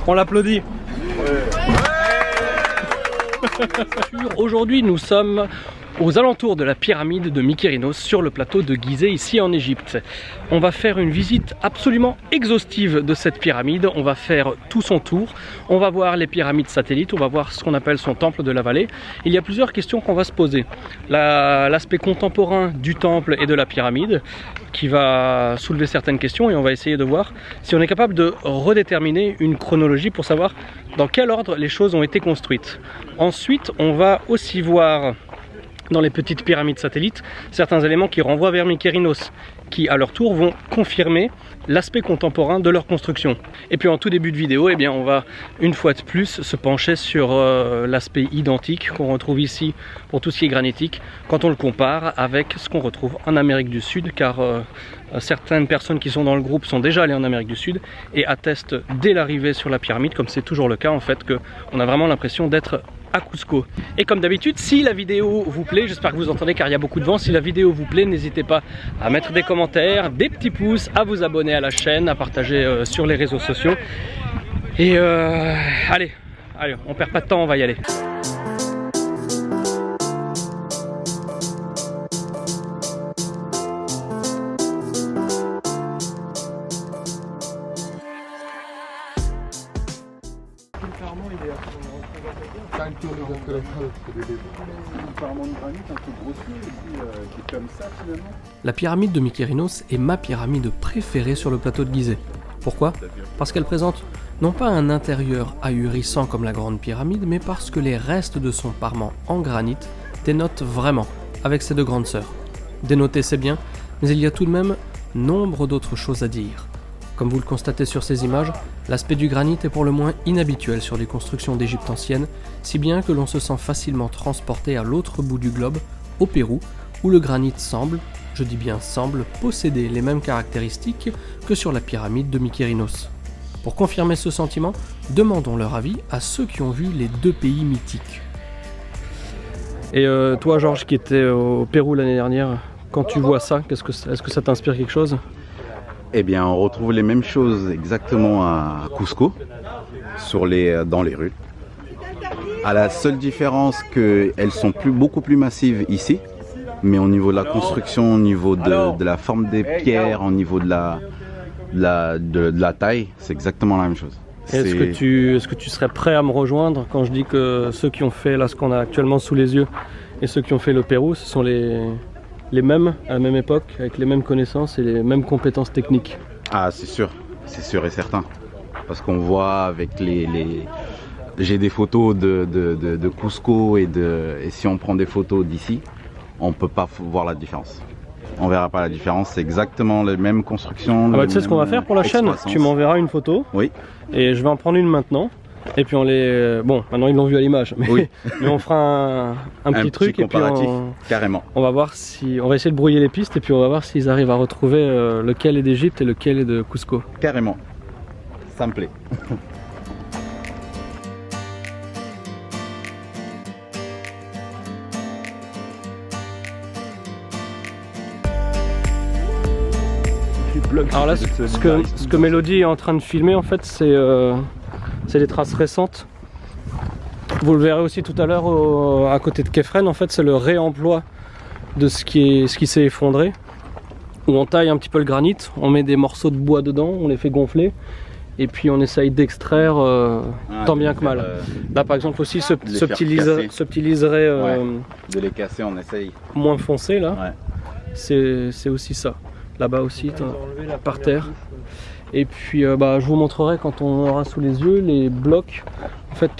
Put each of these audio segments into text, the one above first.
On l'applaudit. Aujourd'hui, nous sommes aux alentours de la pyramide de Mykérinos sur le plateau de Gizeh ici en Égypte. On va faire une visite absolument exhaustive de cette pyramide, on va faire tout son tour, on va voir les pyramides satellites, on va voir ce qu'on appelle son temple de la vallée. Il y a plusieurs questions qu'on va se poser. L'aspect contemporain du temple et de la pyramide qui va soulever certaines questions et on va essayer de voir si on est capable de redéterminer une chronologie pour savoir dans quel ordre les choses ont été construites. Ensuite, on va aussi voir dans les petites pyramides satellites certains éléments qui renvoient vers Mykérinos, qui à leur tour vont confirmer l'aspect contemporain de leur construction. Et puis en tout début de vidéo, eh bien, on va une fois de plus se pencher sur l'aspect identique qu'on retrouve ici pour tout ce qui est granitique, quand on le compare avec ce qu'on retrouve en Amérique du Sud, car certaines personnes qui sont dans le groupe sont déjà allées en Amérique du Sud et attestent dès l'arrivée sur la pyramide, comme c'est toujours le cas en fait, qu'on a vraiment l'impression d'être à Cusco. Et comme d'habitude, si la vidéo vous plaît, j'espère que vous entendez car il y a beaucoup de vent, si la vidéo vous plaît, n'hésitez pas à mettre des commentaires, des petits pouces, à vous abonner à la chaîne, à partager sur les réseaux sociaux. Et allez, on perd pas de temps, on va y aller. La pyramide de Mykérinos est ma pyramide préférée sur le plateau de Gizeh. Pourquoi? Parce qu'elle présente non pas un intérieur ahurissant comme la grande pyramide, mais parce que les restes de son parement en granit dénotent vraiment avec ses deux grandes sœurs. Dénoter c'est bien, mais il y a tout de même nombre d'autres choses à dire. Comme vous le constatez sur ces images, l'aspect du granit est pour le moins inhabituel sur les constructions d'Égypte ancienne, si bien que l'on se sent facilement transporté à l'autre bout du globe, au Pérou, où le granit semble, je dis bien semble, posséder les mêmes caractéristiques que sur la pyramide de Mykérinos. Pour confirmer ce sentiment, demandons leur avis à ceux qui ont vu les deux pays mythiques. Et toi Georges qui étais au Pérou l'année dernière, quand tu vois ça, est-ce que ça t'inspire quelque chose? Eh bien, on retrouve les mêmes choses exactement à Cusco, dans les rues. À la seule différence qu'elles sont beaucoup plus massives ici, mais au niveau de la construction, au niveau de la forme des pierres, au niveau de la taille, c'est exactement la même chose. Est-ce que tu serais prêt à me rejoindre quand je dis que ceux qui ont fait là ce qu'on a actuellement sous les yeux et ceux qui ont fait le Pérou, ce sont les mêmes à la même époque, avec les mêmes connaissances et les mêmes compétences techniques? Ah, c'est sûr et certain. Parce qu'on voit avec j'ai des photos de Cusco et si on prend des photos d'ici, on peut pas voir la différence. On verra pas la différence, c'est exactement les mêmes constructions. Tu sais ce qu'on va faire pour la chaîne? Tu m'enverras une photo. Oui. Et je vais en prendre une maintenant. Et puis on les... Bon, maintenant ils l'ont vu à l'image, mais, oui. mais on fera un petit truc et puis carrément. On va voir on va essayer de brouiller les pistes et puis on va voir s'ils arrivent à retrouver lequel est d'Égypte et lequel est de Cusco. Carrément, ça me plaît. Alors là, ce que Mélodie est en train de filmer en fait, c'est des traces récentes. Vous le verrez aussi tout à l'heure à côté de Kefren, en fait c'est le réemploi de ce qui s'est effondré, où on taille un petit peu le granit, on met des morceaux de bois dedans, on les fait gonfler et puis on essaye d'extraire tant bien que mal. Là par exemple aussi ce petit liseré de les casser, on essaye. Moins foncé là, ouais. C'est aussi ça. Là-bas aussi, par terre. Et puis je vous montrerai quand on aura sous les yeux les blocs. En fait,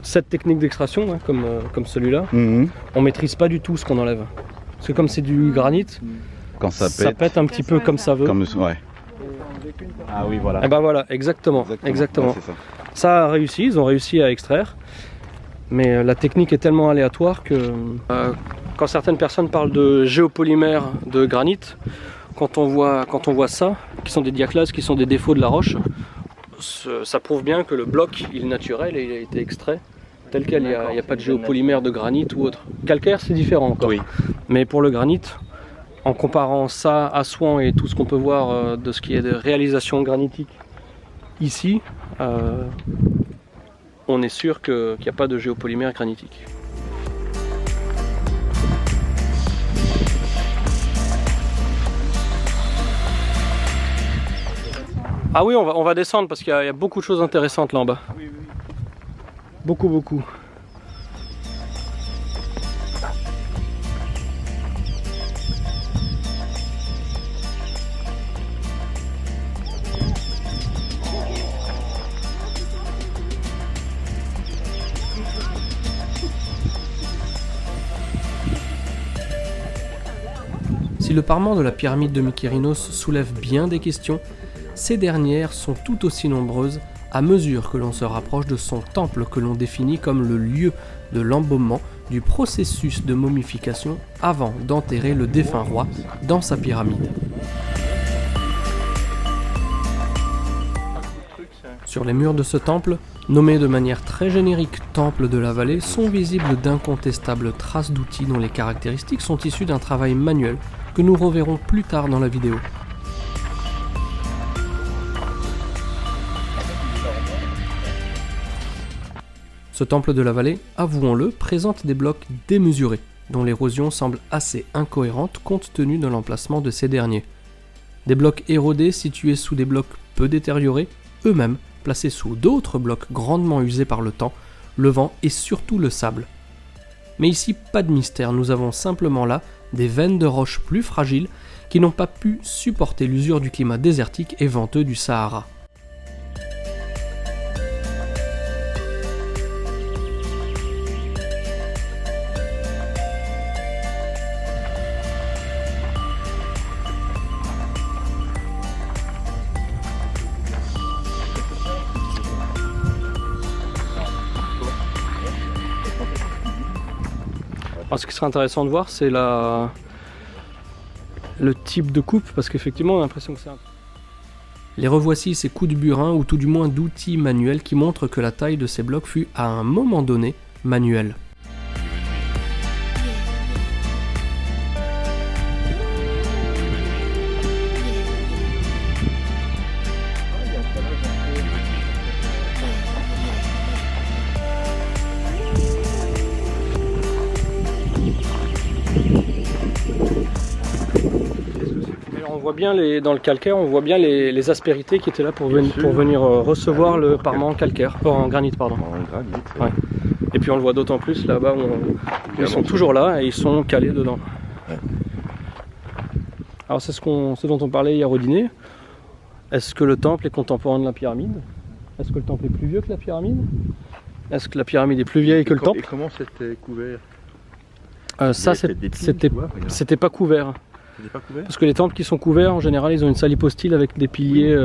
cette technique d'extraction, hein, comme celui-là, on maîtrise pas du tout ce qu'on enlève. Parce que comme c'est du granit, quand ça pète un petit peu comme ça veut. Ouais. Ah oui, voilà. Et voilà, exactement. Ouais, ça a réussi, ils ont réussi à extraire. Mais la technique est tellement aléatoire que quand certaines personnes parlent de géopolymère de granit, quand on voit ça, qui sont des diaclases, qui sont des défauts de la roche, ça prouve bien que le bloc il est naturel et il a été extrait tel quel, il n'y a pas de géopolymère de granit ou autre. Calcaire c'est différent encore, oui. Mais pour le granit, En comparant ça à Souan et tout ce qu'on peut voir de ce qui est de réalisation granitique ici, on est sûr qu'il n'y a pas de géopolymère granitique. Ah oui, on va descendre parce qu'il y a beaucoup de choses intéressantes là en bas. Oui, oui. Beaucoup. Si le parement de la pyramide de Mykérinos soulève bien des questions, ces dernières sont tout aussi nombreuses à mesure que l'on se rapproche de son temple que l'on définit comme le lieu de l'embaumement du processus de momification avant d'enterrer le défunt roi dans sa pyramide. Sur les murs de ce temple, nommé de manière très générique Temple de la Vallée, sont visibles d'incontestables traces d'outils dont les caractéristiques sont issues d'un travail manuel que nous reverrons plus tard dans la vidéo. Ce temple de la vallée, avouons-le, présente des blocs démesurés, dont l'érosion semble assez incohérente compte tenu de l'emplacement de ces derniers. Des blocs érodés situés sous des blocs peu détériorés, eux-mêmes placés sous d'autres blocs grandement usés par le temps, le vent et surtout le sable. Mais ici, pas de mystère, nous avons simplement là des veines de roches plus fragiles qui n'ont pas pu supporter l'usure du climat désertique et venteux du Sahara. Alors, ce qui serait intéressant de voir, c'est le type de coupe, parce qu'effectivement on a l'impression que c'est un... Les revoici ces coups de burin, ou tout du moins d'outils manuels qui montrent que la taille de ces blocs fut à un moment donné manuelle. On voit bien dans le calcaire, on voit bien les aspérités qui étaient là pour venir recevoir le parement calcaire, en granit pardon. En granit. Ouais. Et puis on le voit d'autant plus là-bas, ils sont toujours là et ils sont calés dedans. Ouais. Alors c'est ce dont on parlait hier au dîner. Est-ce que le temple est contemporain de la pyramide? Est-ce que le temple est plus vieux que la pyramide? Est-ce que la pyramide est plus vieille que le temple? Et comment c'était couvert? Ça c'était pas couvert. Pas couvert. Parce que les temples qui sont couverts, en général, ils ont une salle hypostyle avec des piliers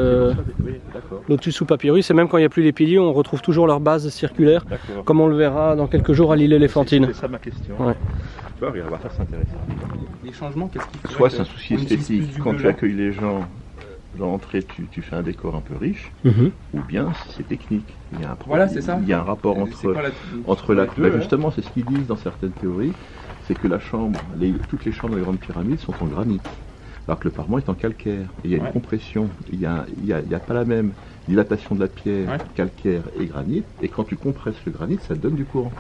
lotus ou papyrus. Et même quand il n'y a plus les piliers, on retrouve toujours leur base circulaire, comme on le verra dans quelques jours à l'île Éléphantine. C'est ça ma question. Ouais. Tu vois, regarde, ça c'est intéressant. Les changements, qu'est-ce qui fait? Soit c'est un souci esthétique, quand tu accueilles les gens dans l'entrée, tu fais un décor un peu riche, ou bien c'est technique. Il y a un Voilà, c'est ça. Il y a un rapport entre la... justement, c'est ce qu'ils disent dans certaines théories. C'est que la chambre, toutes les chambres des grandes pyramides sont en granit, alors que le parement est en calcaire. Et il y a une compression, il n'y a pas la même dilatation de la pierre, calcaire et granit, et quand tu compresses le granit, ça donne du courant.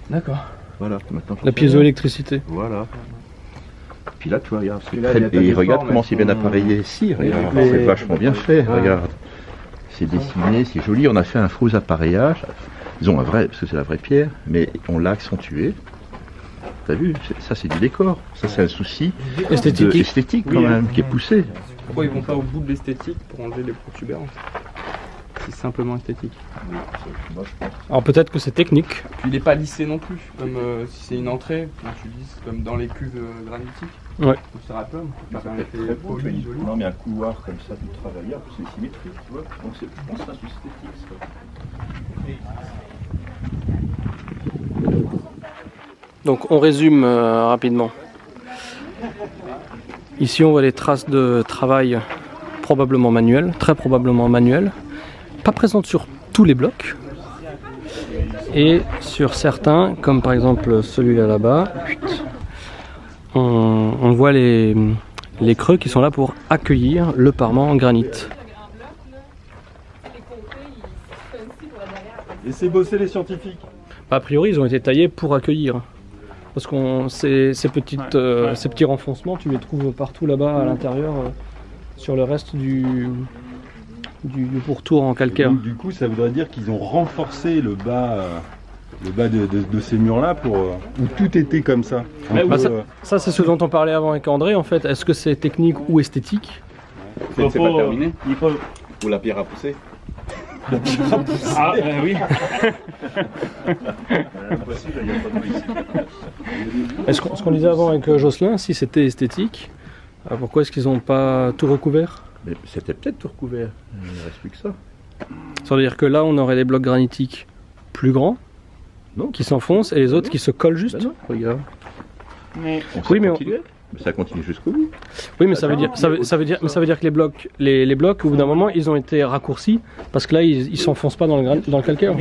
D'accord. Voilà. Maintenant, la piézoélectricité. Voilà. Puis là, tu vois, regarde, et regarde comment c'est bien appareillé ici, regarde, c'est vachement bien fait, regarde. C'est dessiné, c'est joli, on a fait un faux appareillage, disons un vrai, parce que c'est la vraie pierre, mais on l'a accentué. T'as vu, ça c'est du décor, ça c'est un souci esthétique quand même, qui est poussé. Pourquoi ils vont pas au bout de l'esthétique pour enlever les protubérances? C'est simplement esthétique. Alors peut-être que c'est technique. Puis il n'est pas lissé non plus, comme si c'est une entrée, comme tu dis, comme dans les cuves granitiques. Ouais. Donc ça rappelle, Non mais un couloir comme ça du travailleur, c'est symétrique, tu vois. Donc je pense que c'est un souci esthétique ça. Donc on résume rapidement. Ici on voit les traces de travail probablement manuel, très probablement manuel, pas présentes sur tous les blocs, et sur certains, comme par exemple celui-là là-bas, on voit les creux qui sont là pour accueillir le parement en granit. Laissez bosser les scientifiques. A priori, ils ont été taillés pour accueillir. Parce que ces petits renfoncements, tu les trouves partout là-bas à l'intérieur, sur le reste du pourtour en calcaire. Donc, du coup, ça voudrait dire qu'ils ont renforcé le bas de ces murs-là où tout était comme ça. Ça, c'est ce dont on parlait avant avec André, en fait. Est-ce que c'est technique ou esthétique? C'est pas terminé. Ou la pierre à pousser. Ah, oui. Ce qu'on disait avant avec Jocelyn, si c'était esthétique, pourquoi est-ce qu'ils n'ont pas tout recouvert? Mais c'était peut-être tout recouvert, il ne reste plus que ça. Ça veut dire que là, on aurait des blocs granitiques plus grands, Non. qui s'enfoncent, et les autres qui se collent juste. Ben non, regarde. Mais Oui, mais Mais ça continue jusqu'au bout. Oui, mais ça veut dire que les blocs, au bout d'un moment, ils ont été raccourcis parce que là, ils s'enfoncent pas dans le calcaire.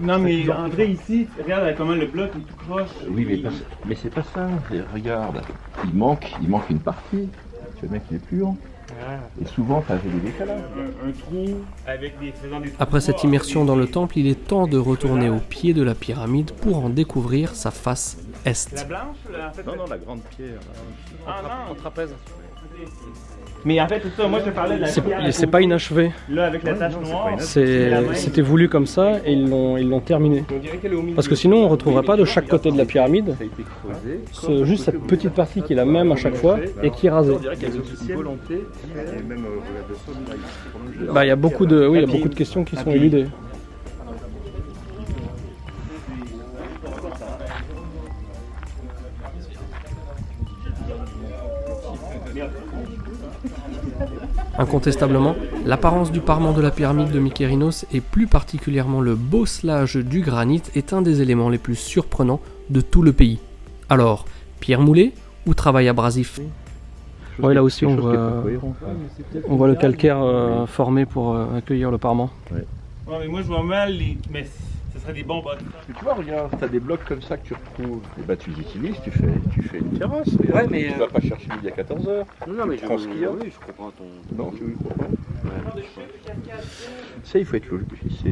Non mais André ici, regarde comment le bloc est tout croche. Oui, mais c'est pas ça. Regarde, il manque une partie. Tu vois, le mec, il est plus long. Et souvent, tu avais des décalages. Un trou avec des faisant des. Après cette immersion dans le temple, il est temps de retourner au pied de la pyramide pour en découvrir sa face est. La blanche là, en fait. Non, la grande pierre. Ah non, En trapèze. mais en fait tout ça, moi je te parlais de la pierre. C'est pas inachevé. Là avec la tache noire. C'était voulu comme ça et ils l'ont terminé. Parce que sinon, on ne retrouverait pas de chaque côté de la pyramide juste cette petite partie qui est la même à chaque fois et qui est rasée. Il y a beaucoup de questions qui sont éludées. Incontestablement, l'apparence du parement de la pyramide de Mykérinos et plus particulièrement le bosselage du granit est un des éléments les plus surprenants de tout le pays. Alors, pierre moulée ou travail abrasif? Oui, là aussi on voit le calcaire formé pour accueillir le parement. Ouais, mais moi je vois mal mais ce serait des bons blocs. Mais tu vois, regarde, tu as des blocs comme ça que tu retrouves. Et bah tu les utilises, tu fais une terrasse. Ouais, mais tu vas pas chercher midi à 14h. Non, mais je comprends ton. Non, tu comprends. Ça, il faut être logique.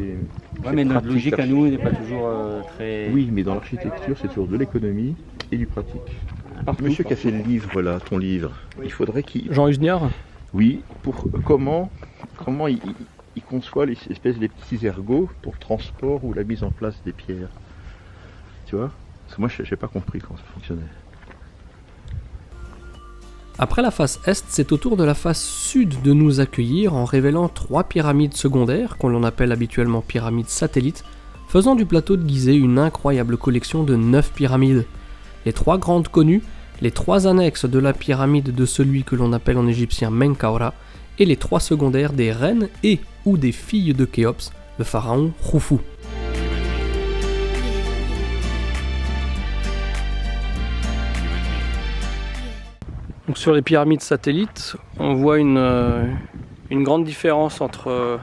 Ouais, mais notre logique à nous n'est pas toujours très. Oui, mais dans l'architecture, c'est toujours de l'économie et du pratique. Monsieur qui a fait le livre là, ton livre, il faudrait qu'il. Jean Usniard. Oui, pour comment il conçoit les espèces de petits ergots pour le transport ou la mise en place des pierres. Tu vois? Parce que moi, je n'ai pas compris comment ça fonctionnait. Après la face est, c'est au tour de la face sud de nous accueillir en révélant 3 pyramides secondaires, qu'on l'on appelle habituellement pyramides satellites, faisant du plateau de Gizeh une incroyable collection de 9 pyramides. Les 3 grandes connues, les 3 annexes de la pyramide de celui que l'on appelle en égyptien Menkaura, et les 3 secondaires des reines et ou des filles de Khéops, le pharaon Khufu. Donc sur les pyramides satellites, on voit une grande différence entre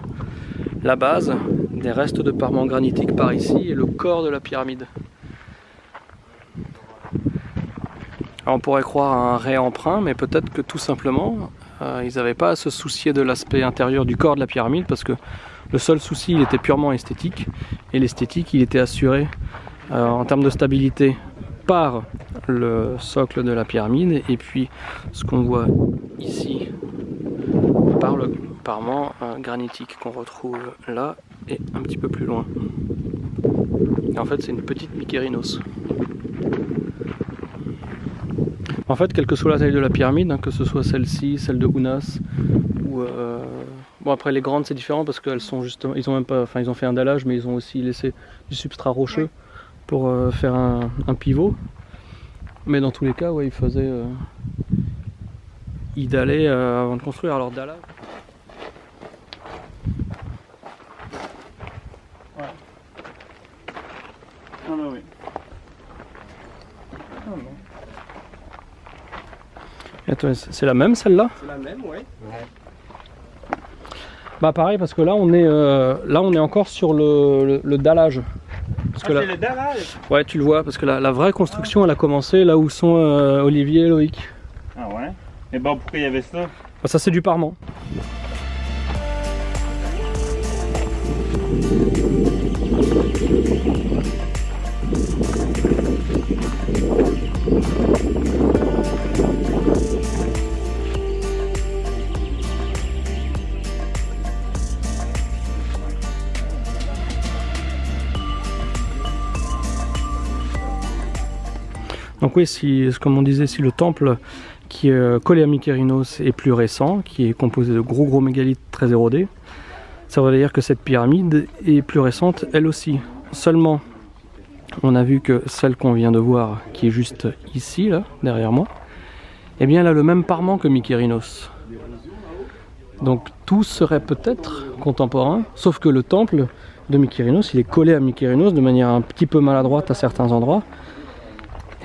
la base, des restes de parement granitique par ici, et le corps de la pyramide. Alors on pourrait croire à un réemprunt, mais peut-être que tout simplement, ils n'avaient pas à se soucier de l'aspect intérieur du corps de la pyramide, parce que le seul souci, il était purement esthétique, et l'esthétique, il était assuré en termes de stabilité par le socle de la pyramide, et puis ce qu'on voit ici par le parement granitique qu'on retrouve là et un petit peu plus loin. Et en fait, c'est une petite Mykérinos. En fait, quelle que soit la taille de la pyramide, que ce soit celle-ci, celle de Ounas, ou bon, après les grandes c'est différent parce qu'elles sont justement, ils ont fait un dallage, mais ils ont aussi laissé du substrat rocheux pour faire un pivot. Mais dans tous les cas, ouais, ils dallaient avant de construire leur dallage. Ouais. Ah bah oui. Ah non. Attends, c'est la même celle-là? C'est la même, ouais. Bah pareil, parce que là on est encore sur le dallage, Parce que là, c'est le dalle. ouais, tu le vois, parce que la vraie construction, elle a commencé là où sont Olivier et Loïc. Ah ouais? Et bon, pourquoi il y avait ça? Ça, c'est du parement. Donc oui, comme on disait, si le temple qui est collé à Mykérinos est plus récent, qui est composé de gros mégalithes très érodés, ça veut dire que cette pyramide est plus récente elle aussi. Seulement, on a vu que celle qu'on vient de voir, qui est juste ici, là, derrière moi, eh bien elle a le même parement que Mykérinos. Donc tout serait peut-être contemporain, sauf que le temple de Mykérinos, il est collé à Mykérinos de manière un petit peu maladroite à certains endroits.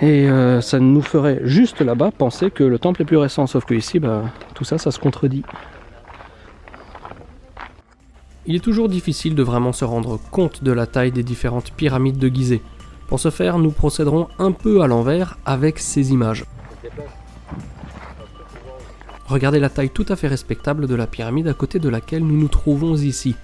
Et ça nous ferait juste là-bas penser que le temple est plus récent, sauf que ici, bah, tout ça, ça se contredit. Il est toujours difficile de vraiment se rendre compte de la taille des différentes pyramides de Gizeh. Pour ce faire, nous procéderons un peu à l'envers avec ces images. Regardez la taille tout à fait respectable de la pyramide à côté de laquelle nous nous trouvons ici.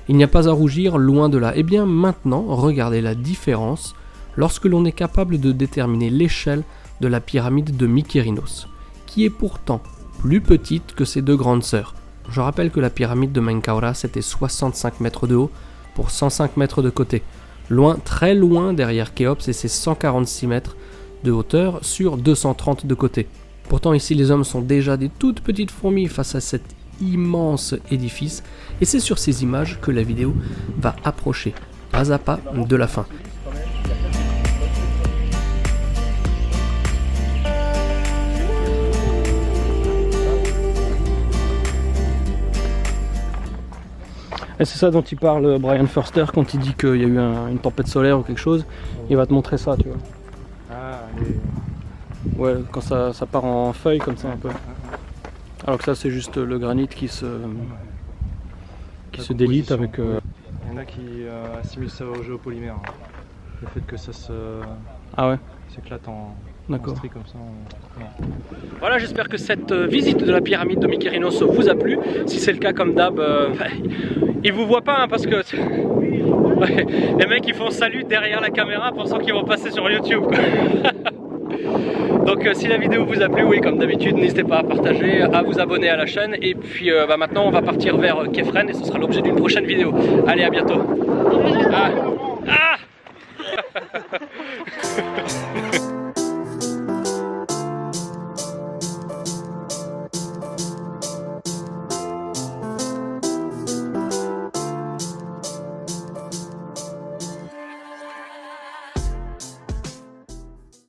Il n'y a pas à rougir, loin de là. Et bien maintenant, regardez la différence lorsque l'on est capable de déterminer l'échelle de la pyramide de Mykérinos, qui est pourtant plus petite que ses deux grandes sœurs. Je rappelle que la pyramide de Menkaura c'était 65 mètres de haut pour 105 mètres de côté, loin, très loin derrière Khéops et ses 146 mètres de hauteur sur 230 de côté. Pourtant ici les hommes sont déjà des toutes petites fourmis face à cet immense édifice, et c'est sur ces images que la vidéo va approcher, pas à pas, de la fin. Et c'est ça dont il parle Brian Forster quand il dit qu'il y a eu une tempête solaire ou quelque chose. Il va te montrer ça, tu vois. Ah, Ouais, quand ça part en feuilles comme ça un peu. Alors que ça c'est juste le granit qui se délite avec... Il y en a qui assimilent ça au géopolymère. Hein. Le fait que ça s'éclate en stries comme ça. Voilà, j'espère que cette visite de la pyramide de Mykérinos vous a plu. Si c'est le cas, comme d'hab, ils vous voient pas hein, parce que les mecs ils font salut derrière la caméra pensant qu'ils vont passer sur YouTube. Donc si la vidéo vous a plu, oui, comme d'habitude, n'hésitez pas à partager, à vous abonner à la chaîne. Et puis maintenant on va partir vers Kefren et ce sera l'objet d'une prochaine vidéo. Allez, à bientôt. Ah.